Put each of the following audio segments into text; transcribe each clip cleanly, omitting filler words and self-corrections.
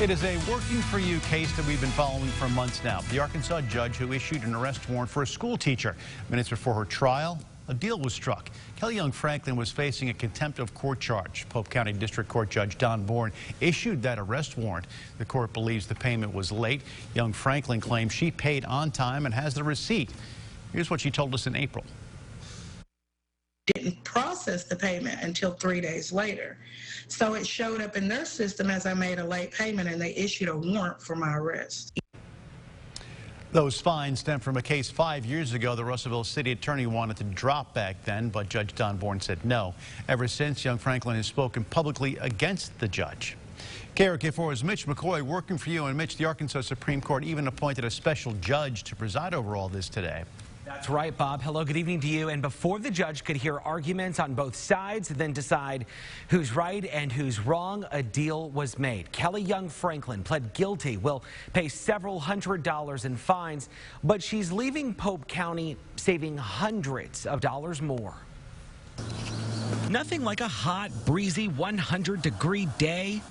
It is a working for you case that we've been following for months now. The Arkansas judge who issued an arrest warrant for a school teacher. Minutes before her trial, a deal was struck. Kelly Young Franklin was facing a contempt of court charge. Pope County District Court Judge Don Bourne issued that arrest warrant. The court believes the payment was late. Young Franklin claims she paid on time and has the receipt. Here's what she told us in April. Didn't process the payment until 3 days later. So it showed up in their system as I made a late payment, and they issued a warrant for my arrest. Those fines stem from a case 5 years ago. The Russellville city attorney wanted to drop back then, but Judge Don Bourne said no. Ever since, Young Franklin has spoken publicly against the judge. KARK4's Mitch McCoy working for you. And Mitch, the Arkansas Supreme Court even appointed a special judge to preside over all this today. That's right, Bob. Hello, good evening to you. And before the judge could hear arguments on both sides, then decide who's right and who's wrong, a deal was made. Kelly Young Franklin pled guilty, will pay several $100s in fines, but she's leaving Pope County saving hundreds of dollars more. Nothing like a hot, breezy 100-degree day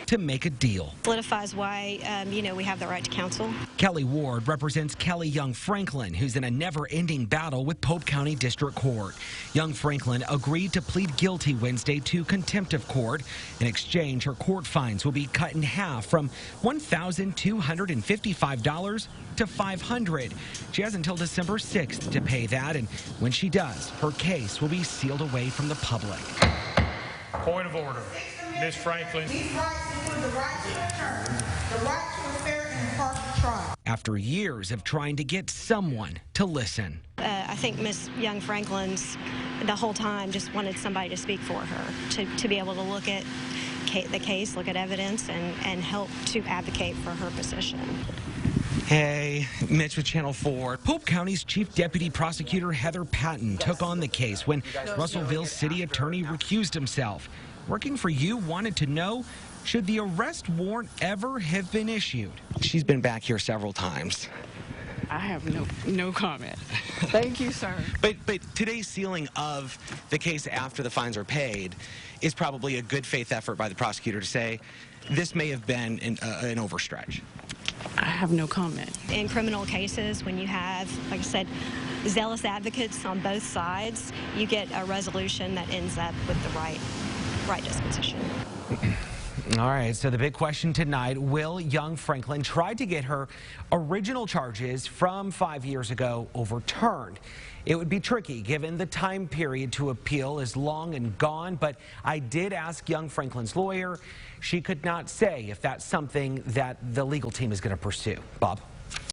to make a deal. Solidifies why, we have the right to counsel. Kelly Ward represents Kelly Young Franklin, who's in a never-ending battle with Pope County District Court. Young Franklin agreed to plead guilty Wednesday to contempt of court. In exchange, her court fines will be cut in half from $1,255 to $500. She has until December 6th to pay that, and when she does, her case will be sealed away from the public. Point of order. Ms. Franklin. These rights include the right to return, the right to a fair and impartial trial. After years of trying to get someone to listen. I think Miss Young Franklin's the whole time just wanted somebody to speak for her, to be able to look at the case, look at evidence, and help to advocate for her position. Hey, Mitch with Channel 4. Pope County's Chief Deputy Prosecutor Heather Patton took on the case when Russellville's city attorney recused himself. Working for you wanted to know, should the arrest warrant ever have been issued? She's been back here several times. I have no comment. Thank you, sir. But today's sealing of the case after the fines are paid is probably a good faith effort by the prosecutor to say this may have been an overstretch. I have no comment. In criminal cases, when you have, like I said, zealous advocates on both sides, you get a resolution that ends up with the right disposition. All right, so the big question tonight, will Young Franklin try to get her original charges from 5 years ago overturned? It would be tricky given the time period to appeal is long and gone, but I did ask Young Franklin's lawyer. She could not say if that's something that the legal team is going to pursue. Bob?